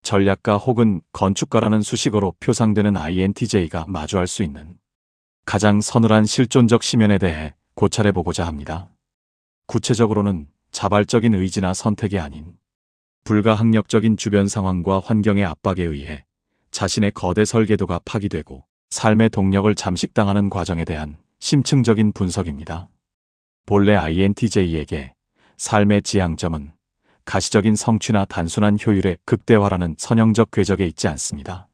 전략가 혹은 건축가라는 수식어로 표상되는 INTJ가 마주할 수 있는 가장 서늘한 실존적 심연에 대해 고찰해 보고자 합니다. 구체적으로는 자발적인 의지나 선택이 아닌 불가항력적인 주변 상황과 환경의 압박에 의해 자신의 거대 설계도가 파기되고 삶의 동력을 잠식당하는 과정에 대한 심층적인 분석입니다. 본래 INTJ에게 삶의 지향점은 가시적인 성취나 단순한 효율의 극대화라는 선형적 궤적에 있지 않습니다.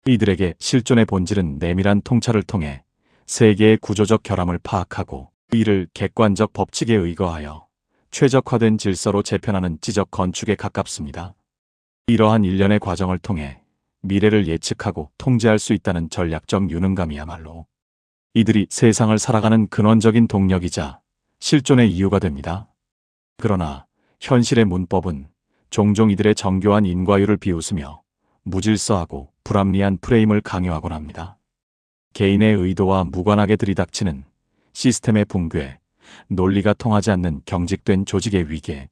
이들에게 실존의 본질은 내밀한 통찰을 통해 세계의 구조적 결함을 파악하고 이를 객관적 법칙에 의거하여 최적화된 질서로 재편하는 지적 건축에 가깝습니다. 이러한 일련의 과정을 통해 미래를 예측하고 통제할 수 있다는 전략적 유능감이야말로 이들이 세상을 살아가는 근원적인 동력이자 실존의 이유가 됩니다. 그러나 현실의 문법은 종종 이들의 정교한 인과율을 비웃으며 무질서하고 불합리한 프레임을 강요하곤 합니다. 개인의 의도와 무관하게 들이닥치는 시스템의 붕괴, 논리가 통하지 않는 경직된 조직의 위계,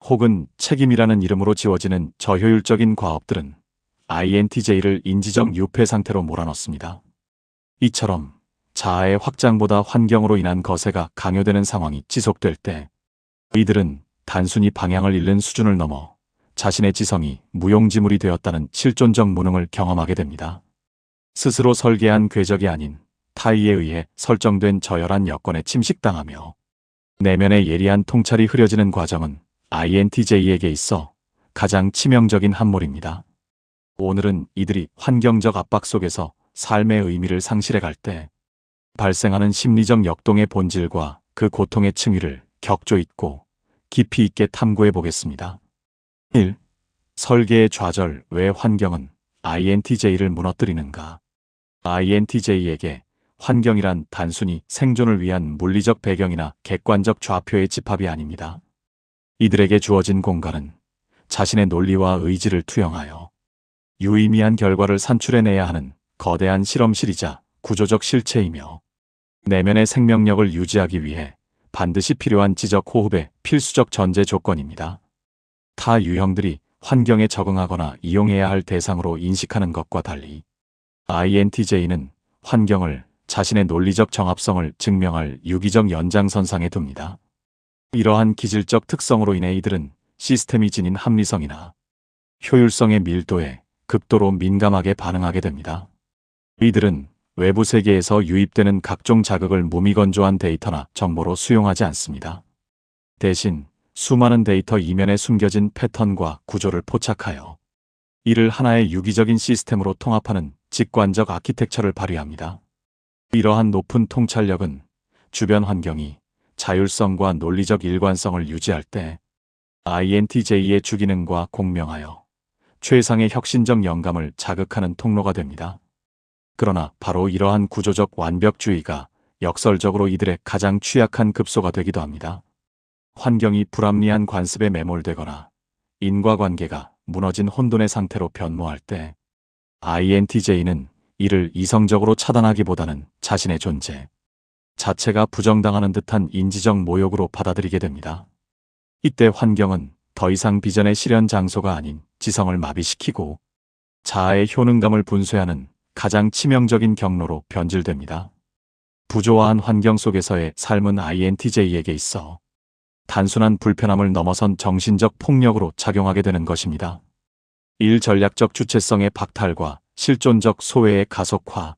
혹은 책임이라는 이름으로 지워지는 저효율적인 과업들은 INTJ를 인지적 유폐 상태로 몰아넣습니다. 이처럼 자아의 확장보다 환경으로 인한 거세가 강요되는 상황이 지속될 때 이들은 단순히 방향을 잃는 수준을 넘어 자신의 지성이 무용지물이 되었다는 실존적 무능을 경험하게 됩니다. 스스로 설계한 궤적이 아닌 타의에 의해 설정된 저열한 여건에 침식당하며 내면의 예리한 통찰이 흐려지는 과정은 INTJ에게 있어 가장 치명적인 함몰입니다. 오늘은 이들이 환경적 압박 속에서 삶의 의미를 상실해 갈 때 발생하는 심리적 역동의 본질과 그 고통의 층위를 격조 있고 깊이 있게 탐구해 보겠습니다. 1. 설계의 좌절. 왜 환경은 INTJ를 무너뜨리는가? INTJ에게 환경이란 단순히 생존을 위한 물리적 배경이나 객관적 좌표의 집합이 아닙니다. 이들에게 주어진 공간은 자신의 논리와 의지를 투영하여 유의미한 결과를 산출해내야 하는 거대한 실험실이자 구조적 실체이며 내면의 생명력을 유지하기 위해 반드시 필요한 지적 호흡의 필수적 전제 조건입니다. 타 유형들이 환경에 적응하거나 이용해야 할 대상으로 인식하는 것과 달리 INTJ는 환경을 자신의 논리적 정합성을 증명할 유기적 연장선상에 둡니다. 이러한 기질적 특성으로 인해 이들은 시스템이 지닌 합리성이나 효율성의 밀도에 극도로 민감하게 반응하게 됩니다. 이들은 외부 세계에서 유입되는 각종 자극을 무미건조한 데이터나 정보로 수용하지 않습니다. 대신 수많은 데이터 이면에 숨겨진 패턴과 구조를 포착하여 이를 하나의 유기적인 시스템으로 통합하는 직관적 아키텍처를 발휘합니다. 이러한 높은 통찰력은 주변 환경이 자율성과 논리적 일관성을 유지할 때 INTJ의 주기능과 공명하여 최상의 혁신적 영감을 자극하는 통로가 됩니다. 그러나 바로 이러한 구조적 완벽주의가 역설적으로 이들의 가장 취약한 급소가 되기도 합니다. 환경이 불합리한 관습에 매몰되거나 인과관계가 무너진 혼돈의 상태로 변모할 때 INTJ는 이를 이성적으로 차단하기보다는 자신의 존재 자체가 부정당하는 듯한 인지적 모욕으로 받아들이게 됩니다. 이때 환경은 더 이상 비전의 실현 장소가 아닌 지성을 마비시키고 자아의 효능감을 분쇄하는 가장 치명적인 경로로 변질됩니다. 부조화한 환경 속에서의 삶은 INTJ에게 있어 단순한 불편함을 넘어선 정신적 폭력으로 작용하게 되는 것입니다. 일 전략적 주체성의 박탈과 실존적 소외의 가속화.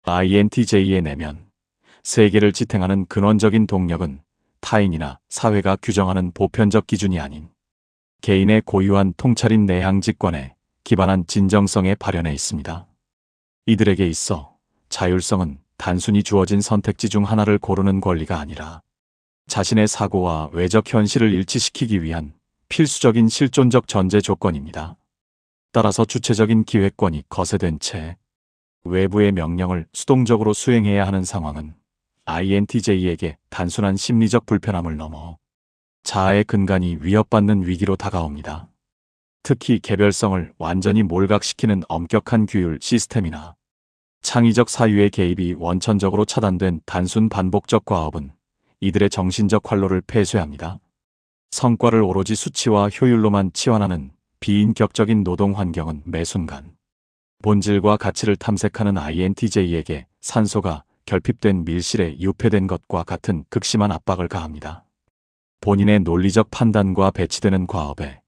INTJ의 내면, 세계를 지탱하는 근원적인 동력은 타인이나 사회가 규정하는 보편적 기준이 아닌 개인의 고유한 통찰인 내향 직관에 기반한 진정성에 발현해 있습니다. 이들에게 있어 자율성은 단순히 주어진 선택지 중 하나를 고르는 권리가 아니라 자신의 사고와 외적 현실을 일치시키기 위한 필수적인 실존적 전제 조건입니다. 따라서 주체적인 기획권이 거세된 채 외부의 명령을 수동적으로 수행해야 하는 상황은 INTJ에게 단순한 심리적 불편함을 넘어 자아의 근간이 위협받는 위기로 다가옵니다. 특히 개별성을 완전히 몰각시키는 엄격한 규율 시스템이나 창의적 사유의 개입이 원천적으로 차단된 단순 반복적 과업은 이들의 정신적 활로를 폐쇄합니다. 성과를 오로지 수치와 효율로만 치환하는 비인격적인 노동 환경은 매 순간 본질과 가치를 탐색하는 INTJ에게 산소가 결핍된 밀실에 유폐된 것과 같은 극심한 압박을 가합니다. 본인의 논리적 판단과 배치되는 과업에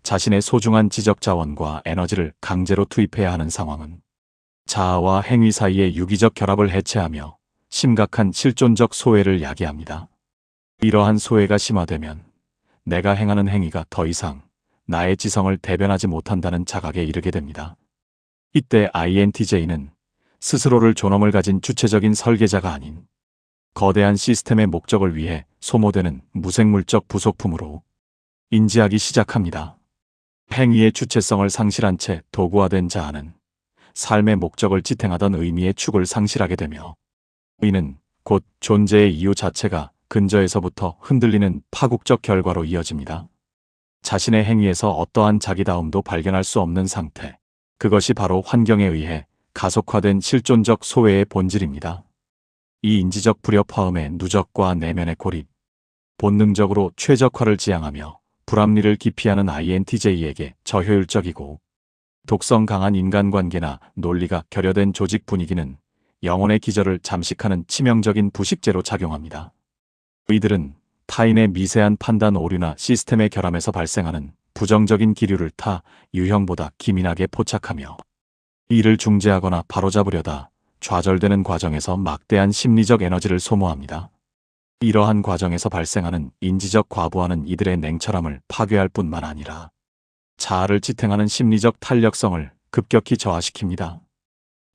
자신의 소중한 지적 자원과 에너지를 강제로 투입해야 하는 상황은 자아와 행위 사이의 유기적 결합을 해체하며 심각한 실존적 소외를 야기합니다. 이러한 소외가 심화되면 내가 행하는 행위가 더 이상 나의 지성을 대변하지 못한다는 자각에 이르게 됩니다. 이때 INTJ는 스스로를 존엄을 가진 주체적인 설계자가 아닌 거대한 시스템의 목적을 위해 소모되는 무생물적 부속품으로 인지하기 시작합니다. 행위의 주체성을 상실한 채 도구화된 자아는 삶의 목적을 지탱하던 의미의 축을 상실하게 되며 이는 곧 존재의 이유 자체가 근저에서부터 흔들리는 파국적 결과로 이어집니다. 자신의 행위에서 어떠한 자기다움도 발견할 수 없는 상태, 그것이 바로 환경에 의해 가속화된 실존적 소외의 본질입니다. 이 인지적 불협화음의 누적과 내면의 고립, 본능적으로 최적화를 지향하며 불합리를 기피하는 INTJ에게 저효율적이고 독성 강한 인간관계나 논리가 결여된 조직 분위기는 영혼의 기절을 잠식하는 치명적인 부식제로 작용합니다. 이들은 타인의 미세한 판단 오류나 시스템의 결함에서 발생하는 부정적인 기류를 타 유형보다 기민하게 포착하며 이를 중재하거나 바로잡으려다 좌절되는 과정에서 막대한 심리적 에너지를 소모합니다. 이러한 과정에서 발생하는 인지적 과부하는 이들의 냉철함을 파괴할 뿐만 아니라 자아를 지탱하는 심리적 탄력성을 급격히 저하시킵니다.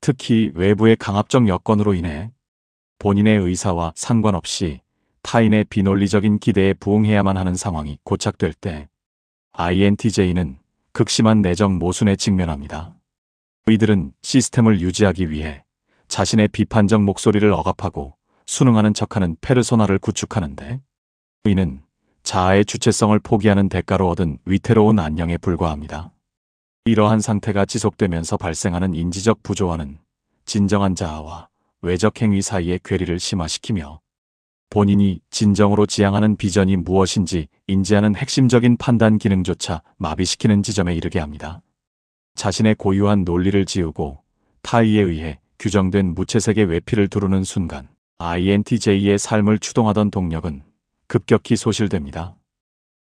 특히 외부의 강압적 여건으로 인해 본인의 의사와 상관없이 타인의 비논리적인 기대에 부응해야만 하는 상황이 고착될 때 INTJ는 극심한 내적 모순에 직면합니다. 이들은 시스템을 유지하기 위해 자신의 비판적 목소리를 억압하고 순응하는 척하는 페르소나를 구축하는데 이는 자아의 주체성을 포기하는 대가로 얻은 위태로운 안녕에 불과합니다. 이러한 상태가 지속되면서 발생하는 인지적 부조화는 진정한 자아와 외적 행위 사이의 괴리를 심화시키며 본인이 진정으로 지향하는 비전이 무엇인지 인지하는 핵심적인 판단 기능조차 마비시키는 지점에 이르게 합니다. 자신의 고유한 논리를 지우고 타의에 의해 규정된 무채색의 외피를 두르는 순간 INTJ의 삶을 추동하던 동력은 급격히 소실됩니다.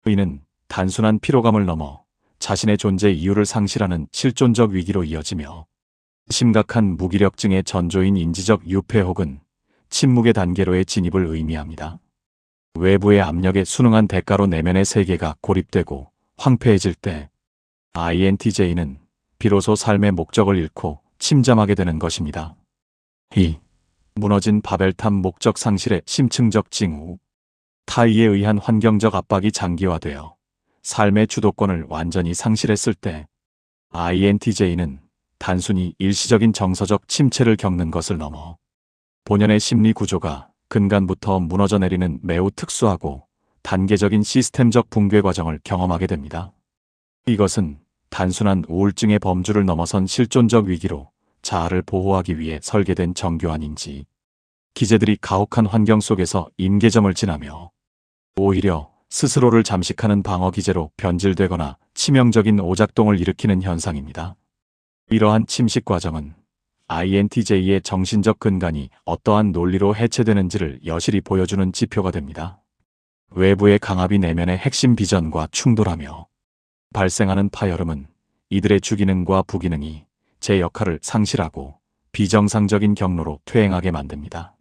이는 단순한 피로감을 넘어 자신의 존재 이유를 상실하는 실존적 위기로 이어지며 심각한 무기력증의 전조인 인지적 유폐 혹은 침묵의 단계로의 진입을 의미합니다. 외부의 압력에 순응한 대가로 내면의 세계가 고립되고 황폐해질 때 INTJ는 비로소 삶의 목적을 잃고 침잠하게 되는 것입니다. 이 무너진 바벨탑 목적 상실의 심층적 징후, 타의에 의한 환경적 압박이 장기화되어 삶의 주도권을 완전히 상실했을 때 INTJ는 단순히 일시적인 정서적 침체를 겪는 것을 넘어 본연의 심리 구조가 근간부터 무너져 내리는 매우 특수하고 단계적인 시스템적 붕괴 과정을 경험하게 됩니다. 이것은 단순한 우울증의 범주를 넘어선 실존적 위기로 자아를 보호하기 위해 설계된 정교한 인지, 기제들이 가혹한 환경 속에서 임계점을 지나며 오히려 스스로를 잠식하는 방어 기제로 변질되거나 치명적인 오작동을 일으키는 현상입니다. 이러한 침식 과정은 INTJ의 정신적 근간이 어떠한 논리로 해체되는지를 여실히 보여주는 지표가 됩니다. 외부의 강압이 내면의 핵심 비전과 충돌하며 발생하는 파열음은 이들의 주기능과 부기능이 제 역할을 상실하고 비정상적인 경로로 퇴행하게 만듭니다.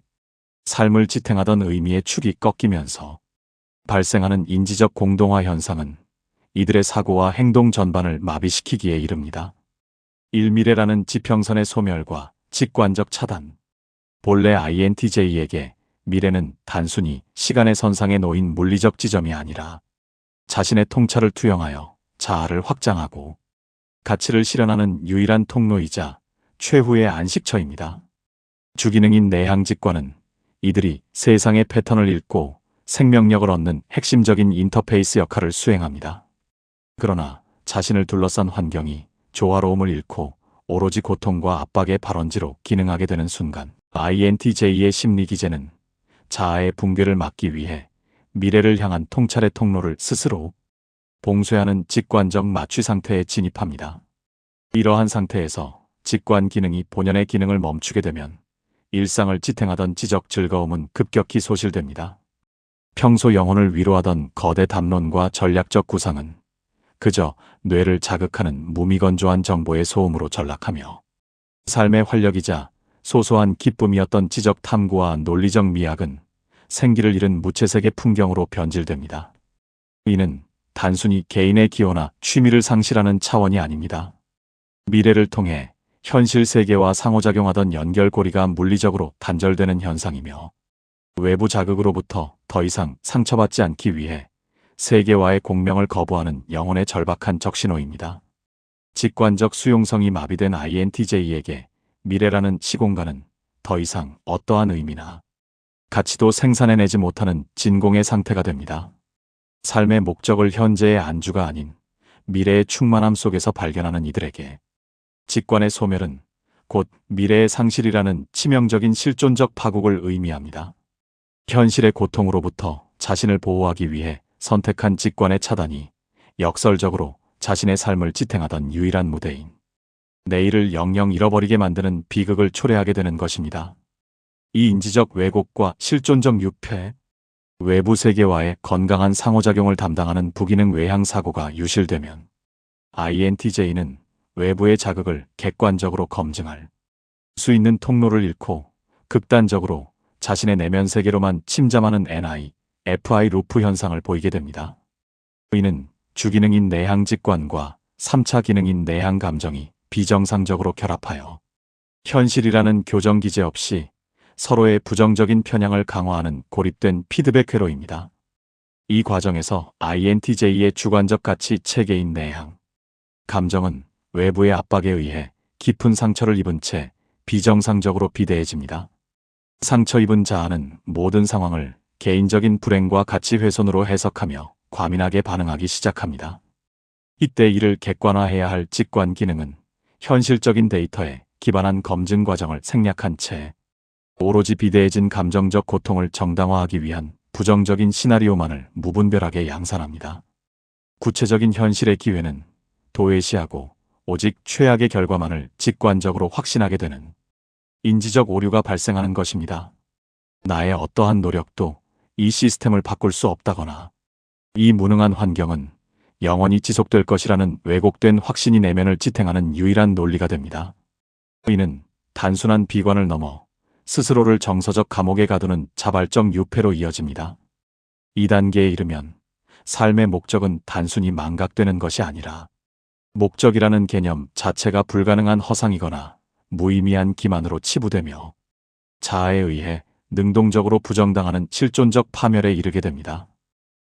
삶을 지탱하던 의미의 축이 꺾이면서 발생하는 인지적 공동화 현상은 이들의 사고와 행동 전반을 마비시키기에 이릅니다. 일미래라는 지평선의 소멸과 직관적 차단. 본래 INTJ에게 미래는 단순히 시간의 선상에 놓인 물리적 지점이 아니라 자신의 통찰을 투영하여 자아를 확장하고 가치를 실현하는 유일한 통로이자 최후의 안식처입니다. 주기능인 내향직관은 이들이 세상의 패턴을 읽고 생명력을 얻는 핵심적인 인터페이스 역할을 수행합니다. 그러나 자신을 둘러싼 환경이 조화로움을 잃고 오로지 고통과 압박의 발원지로 기능하게 되는 순간 INTJ의 심리 기제는 자아의 붕괴를 막기 위해 미래를 향한 통찰의 통로를 스스로 봉쇄하는 직관적 마취 상태에 진입합니다. 이러한 상태에서 직관 기능이 본연의 기능을 멈추게 되면 일상을 지탱하던 지적 즐거움은 급격히 소실됩니다. 평소 영혼을 위로하던 거대 담론과 전략적 구상은 그저 뇌를 자극하는 무미건조한 정보의 소음으로 전락하며 삶의 활력이자 소소한 기쁨이었던 지적 탐구와 논리적 미학은 생기를 잃은 무채색의 풍경으로 변질됩니다. 이는 단순히 개인의 기호나 취미를 상실하는 차원이 아닙니다. 미래를 통해 현실 세계와 상호작용하던 연결고리가 물리적으로 단절되는 현상이며 외부 자극으로부터 더 이상 상처받지 않기 위해 세계와의 공명을 거부하는 영혼의 절박한 적신호입니다. 직관적 수용성이 마비된 INTJ에게 미래라는 시공간은 더 이상 어떠한 의미나 가치도 생산해내지 못하는 진공의 상태가 됩니다. 삶의 목적을 현재의 안주가 아닌 미래의 충만함 속에서 발견하는 이들에게 직관의 소멸은 곧 미래의 상실이라는 치명적인 실존적 파국을 의미합니다. 현실의 고통으로부터 자신을 보호하기 위해 선택한 직관의 차단이 역설적으로 자신의 삶을 지탱하던 유일한 무대인 내일을 영영 잃어버리게 만드는 비극을 초래하게 되는 것입니다. 이 인지적 왜곡과 실존적 유폐, 외부 세계와의 건강한 상호작용을 담당하는 부기능 외향 사고가 유실되면 INTJ는 외부의 자극을 객관적으로 검증할 수 있는 통로를 잃고 극단적으로 자신의 내면 세계로만 침잠하는 FI 루프 현상을 보이게 됩니다. 이는 주기능인 내향 직관과 3차 기능인 내향 감정이 비정상적으로 결합하여 현실이라는 교정 기제 없이 서로의 부정적인 편향을 강화하는 고립된 피드백 회로입니다. 이 과정에서 INTJ의 주관적 가치 체계인 내향 감정은 외부의 압박에 의해 깊은 상처를 입은 채 비정상적으로 비대해집니다. 상처 입은 자아는 모든 상황을 개인적인 불행과 가치 훼손으로 해석하며 과민하게 반응하기 시작합니다. 이때 이를 객관화해야 할 직관 기능은 현실적인 데이터에 기반한 검증 과정을 생략한 채 오로지 비대해진 감정적 고통을 정당화하기 위한 부정적인 시나리오만을 무분별하게 양산합니다. 구체적인 현실의 기회는 도외시하고 오직 최악의 결과만을 직관적으로 확신하게 되는 인지적 오류가 발생하는 것입니다. 나의 어떠한 노력도 이 시스템을 바꿀 수 없다거나 이 무능한 환경은 영원히 지속될 것이라는 왜곡된 확신이 내면을 지탱하는 유일한 논리가 됩니다. 이는 단순한 비관을 넘어 스스로를 정서적 감옥에 가두는 자발적 유폐로 이어집니다. 이 단계에 이르면 삶의 목적은 단순히 망각되는 것이 아니라 목적이라는 개념 자체가 불가능한 허상이거나 무의미한 기만으로 치부되며 자아에 의해 능동적으로 부정당하는 실존적 파멸에 이르게 됩니다.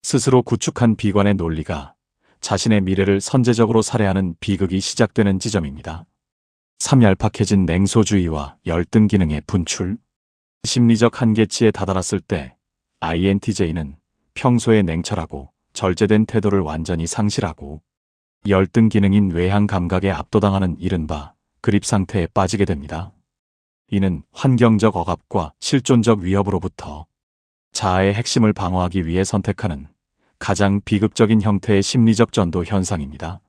스스로 구축한 비관의 논리가 자신의 미래를 선제적으로 살해하는 비극이 시작되는 지점입니다. 얄팍해진 냉소주의와 열등 기능의 분출, 심리적 한계치에 다다랐을 때 INTJ는 평소에 냉철하고 절제된 태도를 완전히 상실하고 열등 기능인 외향 감각에 압도당하는 이른바 그립 상태에 빠지게 됩니다. 이는 환경적 억압과 실존적 위협으로부터 자아의 핵심을 방어하기 위해 선택하는 가장 비극적인 형태의 심리적 전도 현상입니다.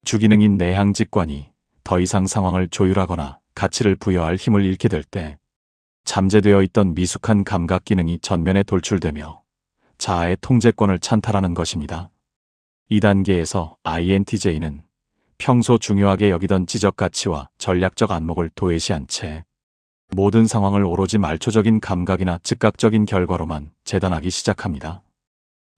주기능인 내향 직관이 더 이상 상황을 조율하거나 가치를 부여할 힘을 잃게 될 때 잠재되어 있던 미숙한 감각 기능이 전면에 돌출되며 자아의 통제권을 찬탈하는 것입니다. 이 단계에서 INTJ는 평소 중요하게 여기던 지적 가치와 전략적 안목을 도외시한 채 모든 상황을 오로지 말초적인 감각이나 즉각적인 결과로만 재단하기 시작합니다.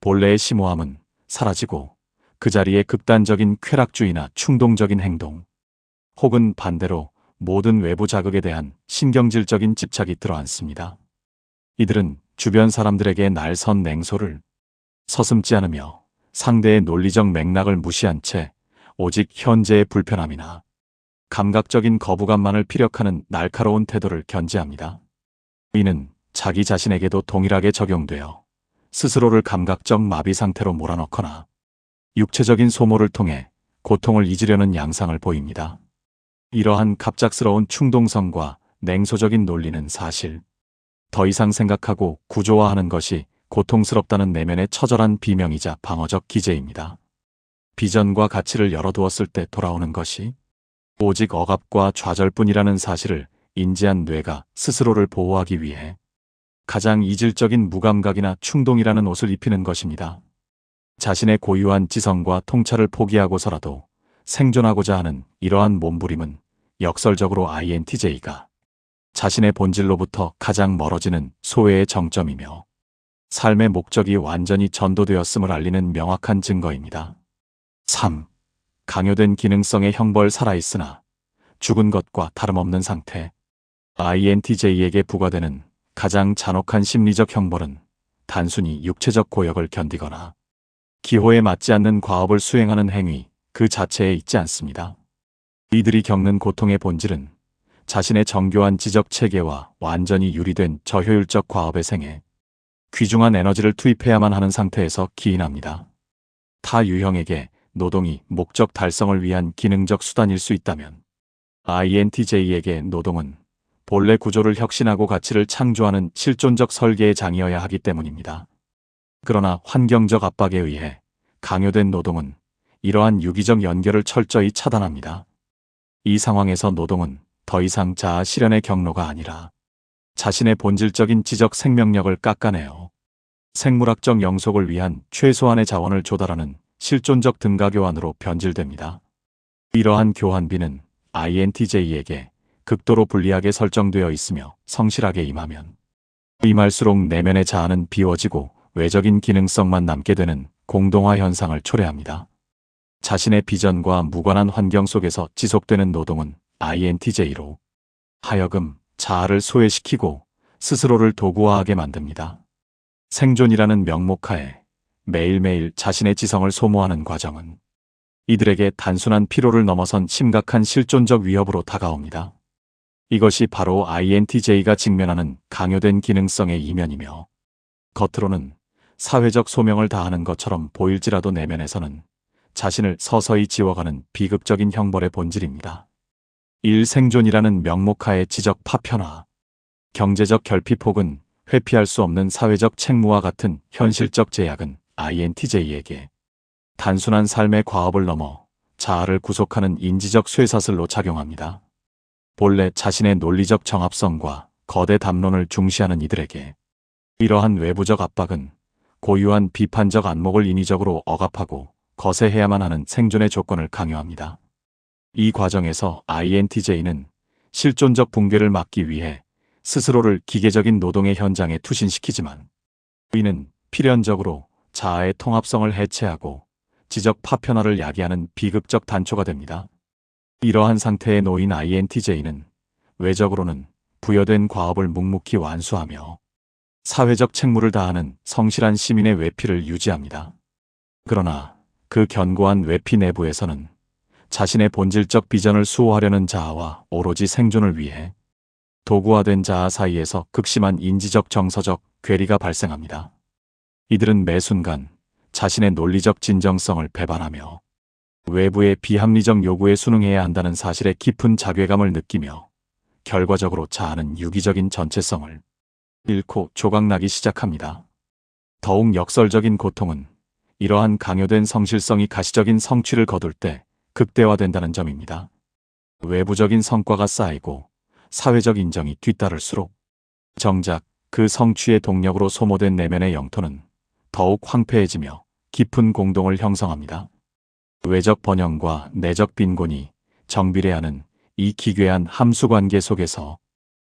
본래의 심오함은 사라지고 그 자리에 극단적인 쾌락주의나 충동적인 행동, 혹은 반대로 모든 외부 자극에 대한 신경질적인 집착이 들어앉습니다. 이들은 주변 사람들에게 날선 냉소를 서슴지 않으며 상대의 논리적 맥락을 무시한 채 오직 현재의 불편함이나 감각적인 거부감만을 피력하는 날카로운 태도를 견지합니다. 이는 자기 자신에게도 동일하게 적용되어 스스로를 감각적 마비 상태로 몰아넣거나 육체적인 소모를 통해 고통을 잊으려는 양상을 보입니다. 이러한 갑작스러운 충동성과 냉소적인 논리는 사실 더 이상 생각하고 구조화하는 것이 고통스럽다는 내면의 처절한 비명이자 방어적 기제입니다. 비전과 가치를 열어두었을 때 돌아오는 것이 오직 억압과 좌절뿐이라는 사실을 인지한 뇌가 스스로를 보호하기 위해 가장 이질적인 무감각이나 충동이라는 옷을 입히는 것입니다. 자신의 고유한 지성과 통찰을 포기하고서라도 생존하고자 하는 이러한 몸부림은 역설적으로 INTJ가 자신의 본질로부터 가장 멀어지는 소외의 정점이며 삶의 목적이 완전히 전도되었음을 알리는 명확한 증거입니다. 3. 강요된 기능성의 형벌 살아있으나 죽은 것과 다름없는 상태. INTJ에게 부과되는 가장 잔혹한 심리적 형벌은 단순히 육체적 고역을 견디거나 기호에 맞지 않는 과업을 수행하는 행위 그 자체에 있지 않습니다. 이들이 겪는 고통의 본질은 자신의 정교한 지적 체계와 완전히 유리된 저효율적 과업의 생에 귀중한 에너지를 투입해야만 하는 상태에서 기인합니다. 타 유형에게 노동이 목적 달성을 위한 기능적 수단일 수 있다면 INTJ에게 노동은 본래 구조를 혁신하고 가치를 창조하는 실존적 설계의 장이어야 하기 때문입니다. 그러나 환경적 압박에 의해 강요된 노동은 이러한 유기적 연결을 철저히 차단합니다. 이 상황에서 노동은 더 이상 자아 실현의 경로가 아니라 자신의 본질적인 지적 생명력을 깎아내어 생물학적 영속을 위한 최소한의 자원을 조달하는 실존적 등가교환으로 변질됩니다. 이러한 교환비는 INTJ에게 극도로 불리하게 설정되어 있으며 성실하게 임하면 임할수록 내면의 자아는 비워지고 외적인 기능성만 남게 되는 공동화 현상을 초래합니다. 자신의 비전과 무관한 환경 속에서 지속되는 노동은 INTJ로 하여금 자아를 소외시키고 스스로를 도구화하게 만듭니다. 생존이라는 명목하에 매일매일 자신의 지성을 소모하는 과정은 이들에게 단순한 피로를 넘어선 심각한 실존적 위협으로 다가옵니다. 이것이 바로 INTJ가 직면하는 강요된 기능성의 이면이며 겉으로는 사회적 소명을 다하는 것처럼 보일지라도 내면에서는 자신을 서서히 지워가는 비극적인 형벌의 본질입니다. 생존이라는 명목하의 지적 파편화, 경제적 결핍 혹은 회피할 수 없는 사회적 책무와 같은 현실적 제약은 INTJ에게 단순한 삶의 과업을 넘어 자아를 구속하는 인지적 쇠사슬로 작용합니다. 본래 자신의 논리적 정합성과 거대 담론을 중시하는 이들에게 이러한 외부적 압박은 고유한 비판적 안목을 인위적으로 억압하고 거세해야만 하는 생존의 조건을 강요합니다. 이 과정에서 INTJ는 실존적 붕괴를 막기 위해 스스로를 기계적인 노동의 현장에 투신시키지만 이는 필연적으로 자아의 통합성을 해체하고 지적 파편화를 야기하는 비극적 단초가 됩니다. 이러한 상태에 놓인 INTJ는 외적으로는 부여된 과업을 묵묵히 완수하며 사회적 책무를 다하는 성실한 시민의 외피를 유지합니다. 그러나 그 견고한 외피 내부에서는 자신의 본질적 비전을 수호하려는 자아와 오로지 생존을 위해 도구화된 자아 사이에서 극심한 인지적 정서적 괴리가 발생합니다. 이들은 매 순간 자신의 논리적 진정성을 배반하며 외부의 비합리적 요구에 순응해야 한다는 사실에 깊은 자괴감을 느끼며 결과적으로 자아는 유기적인 전체성을 잃고 조각나기 시작합니다. 더욱 역설적인 고통은 이러한 강요된 성실성이 가시적인 성취를 거둘 때 극대화된다는 점입니다. 외부적인 성과가 쌓이고 사회적 인정이 뒤따를수록 정작 그 성취의 동력으로 소모된 내면의 영토는 더욱 황폐해지며 깊은 공동을 형성합니다. 외적 번영과 내적 빈곤이 정비례하는 이 기괴한 함수관계 속에서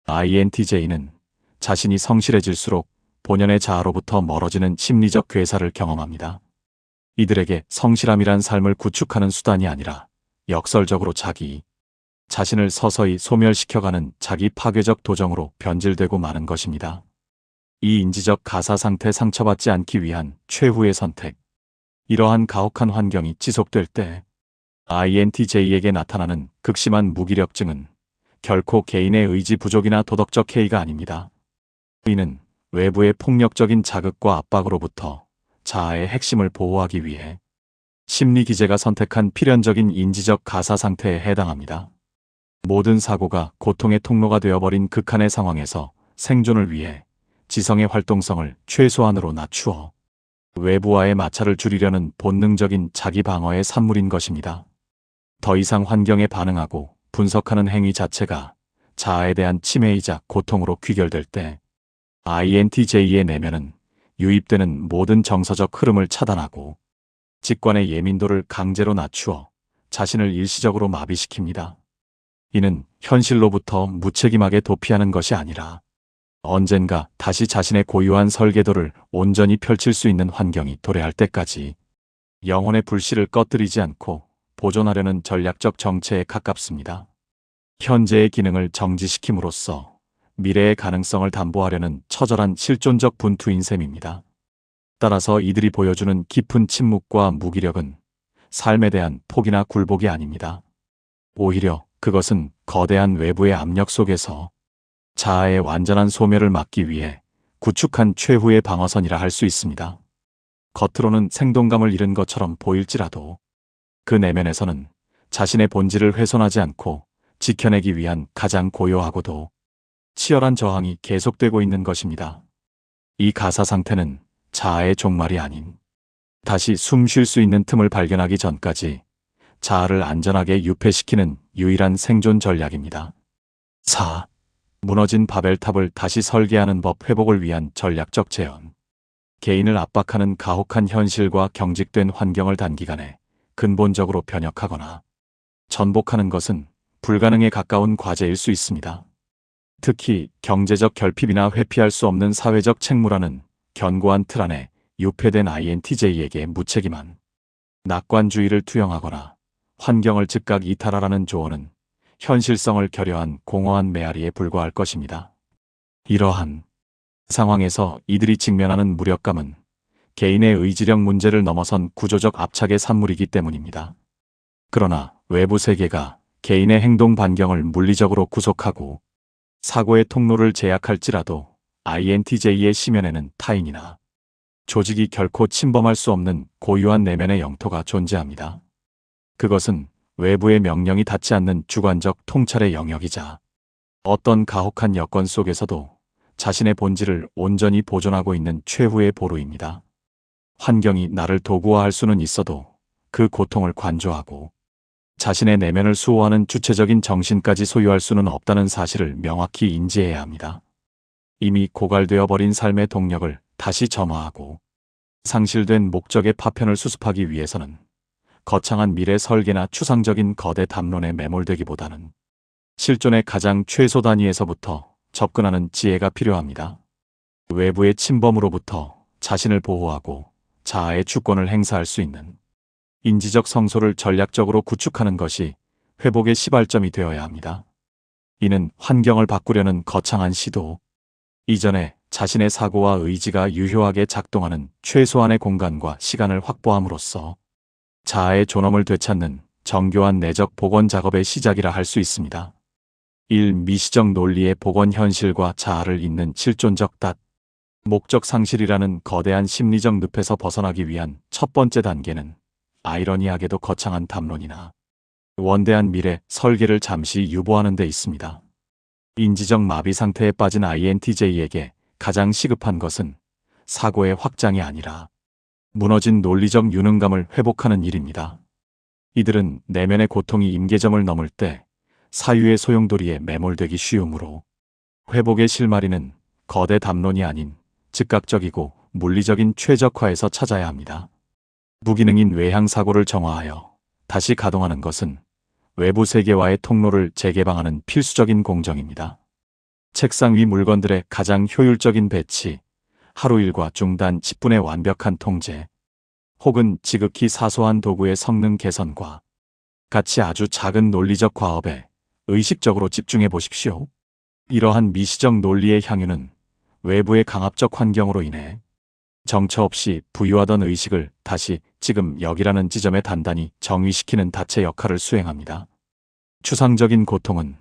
INTJ는 자신이 성실해질수록 본연의 자아로부터 멀어지는 심리적 괴사를 경험합니다. 이들에게 성실함이란 삶을 구축하는 수단이 아니라 역설적으로 자신을 서서히 소멸시켜가는 자기 파괴적 도정으로 변질되고 마는 것입니다. 이 인지적 가사 상태 상처받지 않기 위한 최후의 선택. 이러한 가혹한 환경이 지속될 때 INTJ에게 나타나는 극심한 무기력증은 결코 개인의 의지 부족이나 도덕적 해이가 아닙니다. 이는 외부의 폭력적인 자극과 압박으로부터 자아의 핵심을 보호하기 위해 심리 기제가 선택한 필연적인 인지적 가사 상태에 해당합니다. 모든 사고가 고통의 통로가 되어버린 극한의 상황에서 생존을 위해 지성의 활동성을 최소한으로 낮추어 외부와의 마찰을 줄이려는 본능적인 자기 방어의 산물인 것입니다. 더 이상 환경에 반응하고 분석하는 행위 자체가 자아에 대한 침해이자 고통으로 귀결될 때 INTJ의 내면은 유입되는 모든 정서적 흐름을 차단하고 직관의 예민도를 강제로 낮추어 자신을 일시적으로 마비시킵니다. 이는 현실로부터 무책임하게 도피하는 것이 아니라 언젠가 다시 자신의 고유한 설계도를 온전히 펼칠 수 있는 환경이 도래할 때까지 영혼의 불씨를 꺼뜨리지 않고 보존하려는 전략적 정체에 가깝습니다. 현재의 기능을 정지시킴으로써 미래의 가능성을 담보하려는 처절한 실존적 분투인 셈입니다. 따라서 이들이 보여주는 깊은 침묵과 무기력은 삶에 대한 포기나 굴복이 아닙니다. 오히려 그것은 거대한 외부의 압력 속에서 자아의 완전한 소멸을 막기 위해 구축한 최후의 방어선이라 할 수 있습니다. 겉으로는 생동감을 잃은 것처럼 보일지라도 그 내면에서는 자신의 본질을 훼손하지 않고 지켜내기 위한 가장 고요하고도 치열한 저항이 계속되고 있는 것입니다. 이 가사 상태는 자아의 종말이 아닌 다시 숨 쉴 수 있는 틈을 발견하기 전까지 자아를 안전하게 유폐시키는 유일한 생존 전략입니다. 4. 무너진 바벨탑을 다시 설계하는 법 회복을 위한 전략적 재현. 개인을 압박하는 가혹한 현실과 경직된 환경을 단기간에 근본적으로 변혁하거나 전복하는 것은 불가능에 가까운 과제일 수 있습니다. 특히 경제적 결핍이나 회피할 수 없는 사회적 책무라는 견고한 틀 안에 유폐된 INTJ에게 무책임한 낙관주의를 투영하거나 환경을 즉각 이탈하라는 조언은 현실성을 결여한 공허한 메아리에 불과할 것입니다. 이러한 상황에서 이들이 직면하는 무력감은 개인의 의지력 문제를 넘어선 구조적 압착의 산물이기 때문입니다. 그러나 외부 세계가 개인의 행동 반경을 물리적으로 구속하고 사고의 통로를 제약할지라도 INTJ의 심연에는 타인이나 조직이 결코 침범할 수 없는 고유한 내면의 영토가 존재합니다. 그것은 외부의 명령이 닿지 않는 주관적 통찰의 영역이자 어떤 가혹한 여건 속에서도 자신의 본질을 온전히 보존하고 있는 최후의 보루입니다. 환경이 나를 도구화할 수는 있어도 그 고통을 관조하고 자신의 내면을 수호하는 주체적인 정신까지 소유할 수는 없다는 사실을 명확히 인지해야 합니다. 이미 고갈되어 버린 삶의 동력을 다시 점화하고 상실된 목적의 파편을 수습하기 위해서는 거창한 미래 설계나 추상적인 거대 담론에 매몰되기보다는 실존의 가장 최소 단위에서부터 접근하는 지혜가 필요합니다. 외부의 침범으로부터 자신을 보호하고 자아의 주권을 행사할 수 있는 인지적 성소를 전략적으로 구축하는 것이 회복의 시발점이 되어야 합니다. 이는 환경을 바꾸려는 거창한 시도, 이전에 자신의 사고와 의지가 유효하게 작동하는 최소한의 공간과 시간을 확보함으로써 자아의 존엄을 되찾는 정교한 내적 복원 작업의 시작이라 할 수 있습니다. 1. 미시적 논리의 복원 현실과 자아를 잇는 실존적 목적 상실이라는 거대한 심리적 늪에서 벗어나기 위한 첫 번째 단계는 아이러니하게도 거창한 담론이나 원대한 미래 설계를 잠시 유보하는 데 있습니다. 인지적 마비 상태에 빠진 INTJ에게 가장 시급한 것은 사고의 확장이 아니라 무너진 논리적 유능감을 회복하는 일입니다. 이들은 내면의 고통이 임계점을 넘을 때 사유의 소용돌이에 매몰되기 쉬우므로 회복의 실마리는 거대 담론이 아닌 즉각적이고 물리적인 최적화에서 찾아야 합니다. 무기능인 외향사고를 정화하여 다시 가동하는 것은 외부 세계와의 통로를 재개방하는 필수적인 공정입니다. 책상 위 물건들의 가장 효율적인 배치, 하루 일과 중단 10분의 완벽한 통제, 혹은 지극히 사소한 도구의 성능 개선과 같이 아주 작은 논리적 과업에 의식적으로 집중해 보십시오. 이러한 미시적 논리의 향유는 외부의 강압적 환경으로 인해 정처 없이 부유하던 의식을 다시 지금 여기라는 지점에 단단히 정위시키는 닫체 역할을 수행합니다. 추상적인 고통은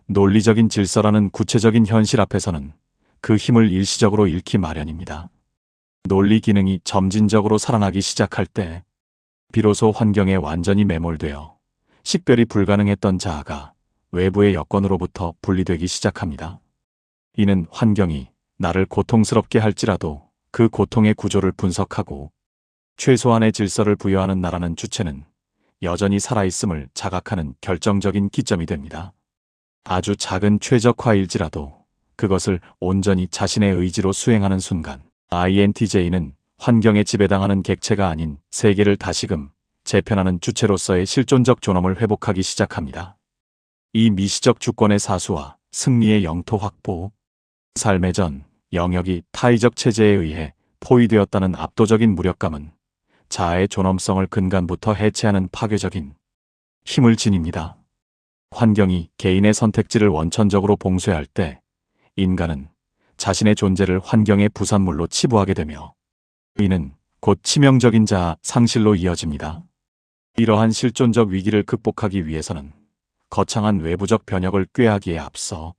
논리적인 질서라는 구체적인 현실 앞에서는 그 힘을 일시적으로 잃기 마련입니다. 논리 기능이 점진적으로 살아나기 시작할 때 비로소 환경에 완전히 매몰되어 식별이 불가능했던 자아가 외부의 여건으로부터 분리되기 시작합니다. 이는 환경이 나를 고통스럽게 할지라도 그 고통의 구조를 분석하고 최소한의 질서를 부여하는 나라는 주체는 여전히 살아있음을 자각하는 결정적인 기점이 됩니다. 아주 작은 최적화일지라도 그것을 온전히 자신의 의지로 수행하는 순간 INTJ는 환경에 지배당하는 객체가 아닌 세계를 다시금 재편하는 주체로서의 실존적 존엄을 회복하기 시작합니다. 이 미시적 주권의 사수와 승리의 영토 확보, 삶의 전 영역이 타의적 체제에 의해 포위되었다는 압도적인 무력감은 자아의 존엄성을 근간부터 해체하는 파괴적인 힘을 지닙니다. 환경이 개인의 선택지를 원천적으로 봉쇄할 때 인간은 자신의 존재를 환경의 부산물로 치부하게 되며 이는 곧 치명적인 자아 상실로 이어집니다. 이러한 실존적 위기를 극복하기 위해서는 거창한 외부적 변혁을 꾀하기에 앞서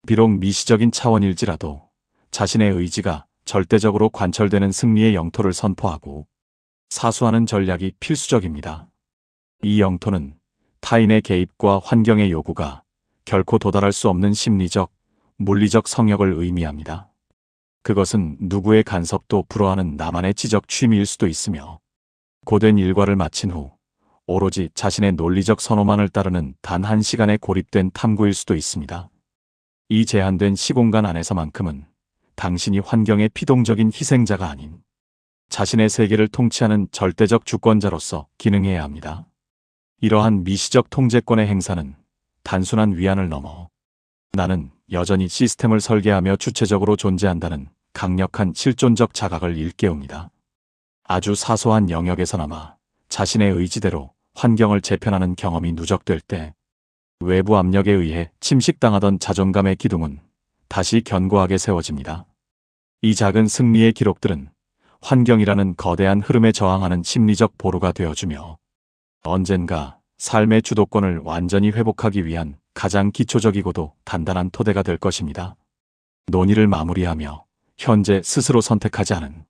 비록 미시적인 차원일지라도 자신의 의지가 절대적으로 관철되는 승리의 영토를 선포하고 사수하는 전략이 필수적입니다. 이 영토는 타인의 개입과 환경의 요구가 결코 도달할 수 없는 심리적, 물리적 성역을 의미합니다. 그것은 누구의 간섭도 불허하는 나만의 지적 취미일 수도 있으며 고된 일과를 마친 후 오로지 자신의 논리적 선호만을 따르는 단 한 시간에 고립된 탐구일 수도 있습니다. 이 제한된 시공간 안에서만큼은 당신이 환경의 피동적인 희생자가 아닌 자신의 세계를 통치하는 절대적 주권자로서 기능해야 합니다. 이러한 미시적 통제권의 행사는 단순한 위안을 넘어 나는 여전히 시스템을 설계하며 주체적으로 존재한다는 강력한 실존적 자각을 일깨웁니다. 아주 사소한 영역에서나마 자신의 의지대로 환경을 재편하는 경험이 누적될 때 외부 압력에 의해 침식당하던 자존감의 기둥은 다시 견고하게 세워집니다. 이 작은 승리의 기록들은 환경이라는 거대한 흐름에 저항하는 심리적 보루가 되어주며 언젠가 삶의 주도권을 완전히 회복하기 위한 가장 기초적이고도 단단한 토대가 될 것입니다. 논의를 마무리하며 현재 스스로 선택하지 않은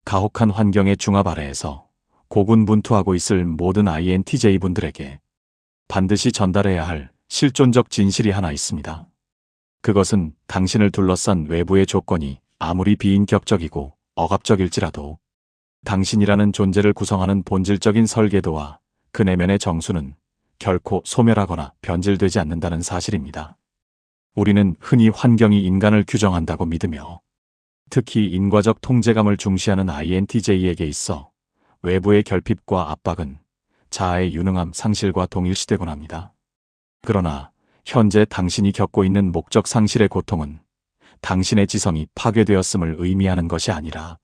가혹한 환경의 중압 아래에서 고군분투하고 있을 모든 INTJ분들에게 반드시 전달해야 할 실존적 진실이 하나 있습니다. 그것은 당신을 둘러싼 외부의 조건이 아무리 비인격적이고 억압적일지라도 당신이라는 존재를 구성하는 본질적인 설계도와 그 내면의 정수는 결코 소멸하거나 변질되지 않는다는 사실입니다. 우리는 흔히 환경이 인간을 규정한다고 믿으며 특히 인과적 통제감을 중시하는 INTJ에게 있어 외부의 결핍과 압박은 자아의 유능함 상실과 동일시되곤 합니다. 그러나 현재 당신이 겪고 있는 목적 상실의 고통은 당신의 지성이 파괴되었음을 의미하는 것이 아니라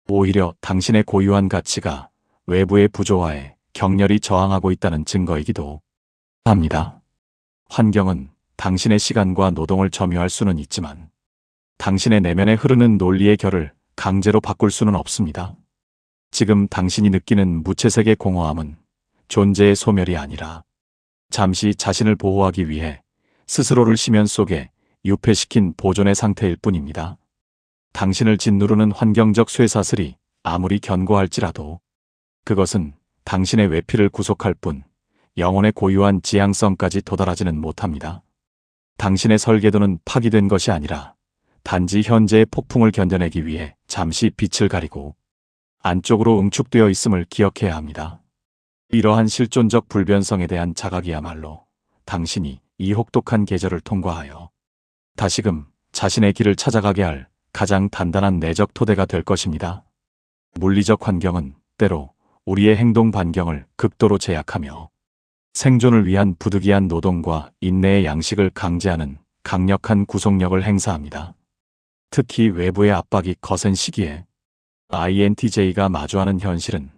오히려 당신의 고유한 가치가 외부의 부조화에 격렬히 저항하고 있다는 증거이기도 합니다. 환경은 당신의 시간과 노동을 점유할 수는 있지만 당신의 내면에 흐르는 논리의 결을 강제로 바꿀 수는 없습니다. 지금 당신이 느끼는 무채색의 공허함은 존재의 소멸이 아니라 잠시 자신을 보호하기 위해 스스로를 심연 속에 유폐시킨 보존의 상태일 뿐입니다. 당신을 짓누르는 환경적 쇠사슬이 아무리 견고할지라도 그것은 당신의 외피를 구속할 뿐 영혼의 고유한 지향성까지 도달하지는 못합니다. 당신의 설계도는 파기된 것이 아니라 단지 현재의 폭풍을 견뎌내기 위해 잠시 빛을 가리고 안쪽으로 응축되어 있음을 기억해야 합니다. 이러한 실존적 불변성에 대한 자각이야말로 당신이 이 혹독한 계절을 통과하여 다시금 자신의 길을 찾아가게 할 가장 단단한 내적 토대가 될 것입니다. 물리적 환경은 때로 우리의 행동 반경을 극도로 제약하며 생존을 위한 부득이한 노동과 인내의 양식을 강제하는 강력한 구속력을 행사합니다. 특히 외부의 압박이 거센 시기에 INTJ가 마주하는 현실은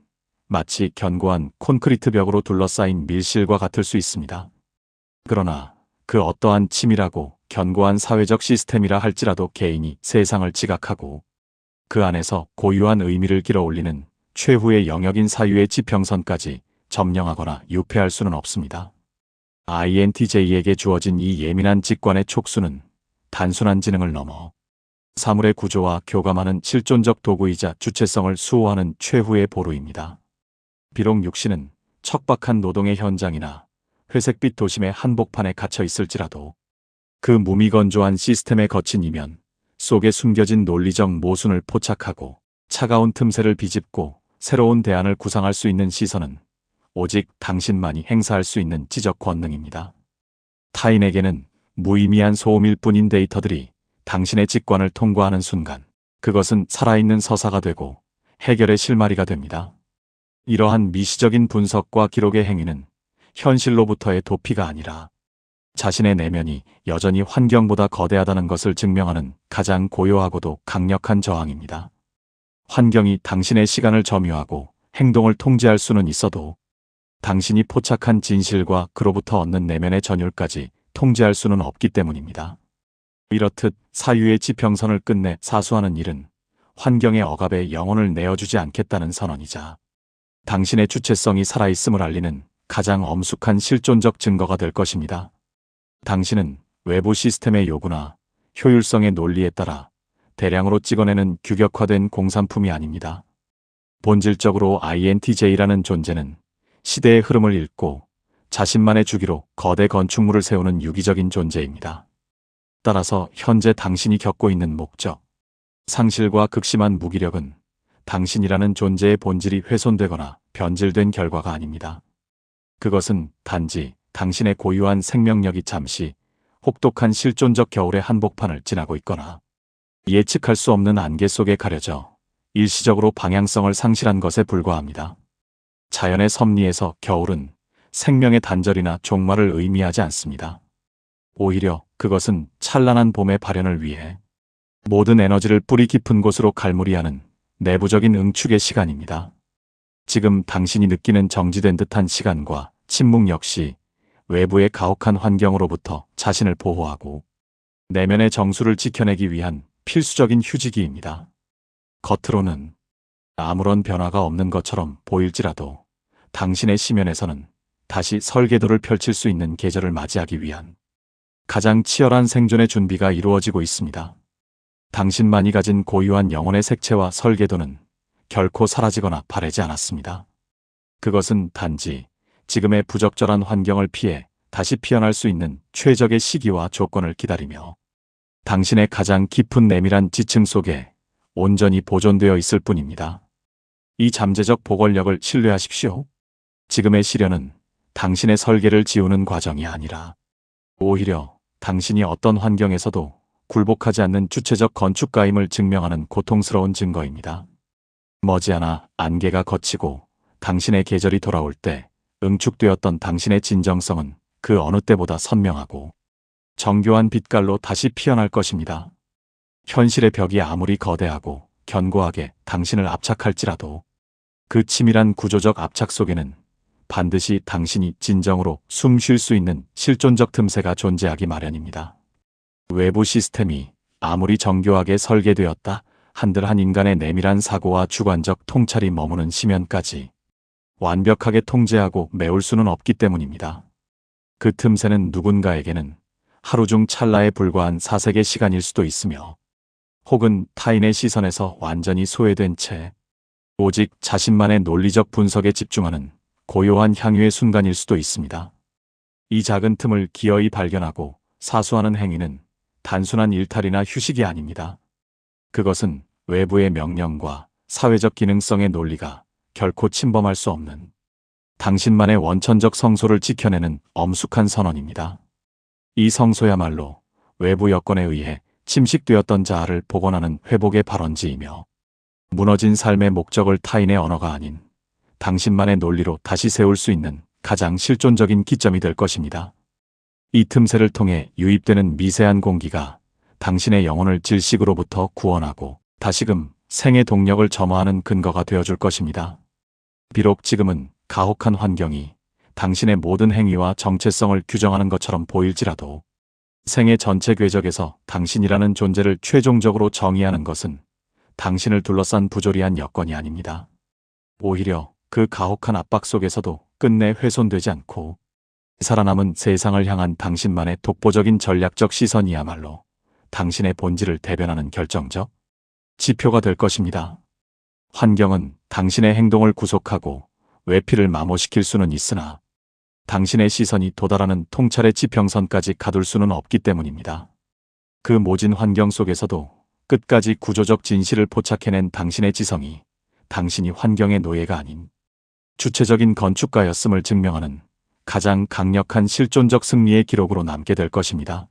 마치 견고한 콘크리트 벽으로 둘러싸인 밀실과 같을 수 있습니다. 그러나 그 어떠한 치밀하고 견고한 사회적 시스템이라 할지라도 개인이 세상을 지각하고 그 안에서 고유한 의미를 길어올리는 최후의 영역인 사유의 지평선까지 점령하거나 유폐할 수는 없습니다. INTJ에게 주어진 이 예민한 직관의 촉수는 단순한 지능을 넘어 사물의 구조와 교감하는 실존적 도구이자 주체성을 수호하는 최후의 보루입니다. 비록 육신은 척박한 노동의 현장이나 회색빛 도심의 한복판에 갇혀 있을지라도 그 무미건조한 시스템의 거친 이면 속에 숨겨진 논리적 모순을 포착하고 차가운 틈새를 비집고 새로운 대안을 구상할 수 있는 시선은 오직 당신만이 행사할 수 있는 지적 권능입니다. 타인에게는 무의미한 소음일 뿐인 데이터들이 당신의 직관을 통과하는 순간 그것은 살아있는 서사가 되고 해결의 실마리가 됩니다. 이러한 미시적인 분석과 기록의 행위는 현실로부터의 도피가 아니라 자신의 내면이 여전히 환경보다 거대하다는 것을 증명하는 가장 고요하고도 강력한 저항입니다. 환경이 당신의 시간을 점유하고 행동을 통제할 수는 있어도 당신이 포착한 진실과 그로부터 얻는 내면의 전율까지 통제할 수는 없기 때문입니다. 이렇듯 사유의 지평선을 끝내 사수하는 일은 환경의 억압에 영혼을 내어주지 않겠다는 선언이자 당신의 주체성이 살아있음을 알리는 가장 엄숙한 실존적 증거가 될 것입니다. 당신은 외부 시스템의 요구나 효율성의 논리에 따라 대량으로 찍어내는 규격화된 공산품이 아닙니다. 본질적으로 INTJ라는 존재는 시대의 흐름을 읽고 자신만의 주기로 거대 건축물을 세우는 유기적인 존재입니다. 따라서 현재 당신이 겪고 있는 목적, 상실과 극심한 무기력은 당신이라는 존재의 본질이 훼손되거나 변질된 결과가 아닙니다. 그것은 단지 당신의 고유한 생명력이 잠시 혹독한 실존적 겨울의 한복판을 지나고 있거나 예측할 수 없는 안개 속에 가려져 일시적으로 방향성을 상실한 것에 불과합니다. 자연의 섭리에서 겨울은 생명의 단절이나 종말을 의미하지 않습니다. 오히려 그것은 찬란한 봄의 발현을 위해 모든 에너지를 뿌리 깊은 곳으로 갈무리하는 내부적인 응축의 시간입니다. 지금 당신이 느끼는 정지된 듯한 시간과 침묵 역시 외부의 가혹한 환경으로부터 자신을 보호하고 내면의 정수를 지켜내기 위한 필수적인 휴지기입니다. 겉으로는 아무런 변화가 없는 것처럼 보일지라도 당신의 심연에서는 다시 설계도를 펼칠 수 있는 계절을 맞이하기 위한 가장 치열한 생존의 준비가 이루어지고 있습니다. 당신만이 가진 고유한 영혼의 색채와 설계도는 결코 사라지거나 바래지 않았습니다. 그것은 단지 지금의 부적절한 환경을 피해 다시 피어날 수 있는 최적의 시기와 조건을 기다리며 당신의 가장 깊은 내밀한 지층 속에 온전히 보존되어 있을 뿐입니다. 이 잠재적 보궐력을 신뢰하십시오. 지금의 시련은 당신의 설계를 지우는 과정이 아니라 오히려 당신이 어떤 환경에서도 굴복하지 않는 주체적 건축가임을 증명하는 고통스러운 증거입니다. 머지않아 안개가 걷히고 당신의 계절이 돌아올 때 응축되었던 당신의 진정성은 그 어느 때보다 선명하고 정교한 빛깔로 다시 피어날 것입니다. 현실의 벽이 아무리 거대하고 견고하게 당신을 압착할지라도 그 치밀한 구조적 압착 속에는 반드시 당신이 진정으로 숨 쉴 수 있는 실존적 틈새가 존재하기 마련입니다. 외부 시스템이 아무리 정교하게 설계되었다 한들 한 인간의 내밀한 사고와 주관적 통찰이 머무는 심연까지 완벽하게 통제하고 메울 수는 없기 때문입니다. 그 틈새는 누군가에게는 하루 중 찰나에 불과한 사색의 시간일 수도 있으며 혹은 타인의 시선에서 완전히 소외된 채 오직 자신만의 논리적 분석에 집중하는 고요한 향유의 순간일 수도 있습니다. 이 작은 틈을 기어이 발견하고 사수하는 행위는 단순한 일탈이나 휴식이 아닙니다. 그것은 외부의 명령과 사회적 기능성의 논리가 결코 침범할 수 없는 당신만의 원천적 성소를 지켜내는 엄숙한 선언입니다. 이 성소야말로 외부 여건에 의해 침식되었던 자아를 복원하는 회복의 발원지이며 무너진 삶의 목적을 타인의 언어가 아닌 당신만의 논리로 다시 세울 수 있는 가장 실존적인 기점이 될 것입니다. 이 틈새를 통해 유입되는 미세한 공기가 당신의 영혼을 질식으로부터 구원하고 다시금 생의 동력을 점화하는 근거가 되어줄 것입니다. 비록 지금은 가혹한 환경이 당신의 모든 행위와 정체성을 규정하는 것처럼 보일지라도 생의 전체 궤적에서 당신이라는 존재를 최종적으로 정의하는 것은 당신을 둘러싼 부조리한 여건이 아닙니다. 오히려 그 가혹한 압박 속에서도 끝내 훼손되지 않고 살아남은 세상을 향한 당신만의 독보적인 전략적 시선이야말로 당신의 본질을 대변하는 결정적 지표가 될 것입니다. 환경은 당신의 행동을 구속하고 외피를 마모시킬 수는 있으나 당신의 시선이 도달하는 통찰의 지평선까지 가둘 수는 없기 때문입니다. 그 모진 환경 속에서도 끝까지 구조적 진실을 포착해낸 당신의 지성이 당신이 환경의 노예가 아닌 주체적인 건축가였음을 증명하는 가장 강력한 실존적 승리의 기록으로 남게 될 것입니다.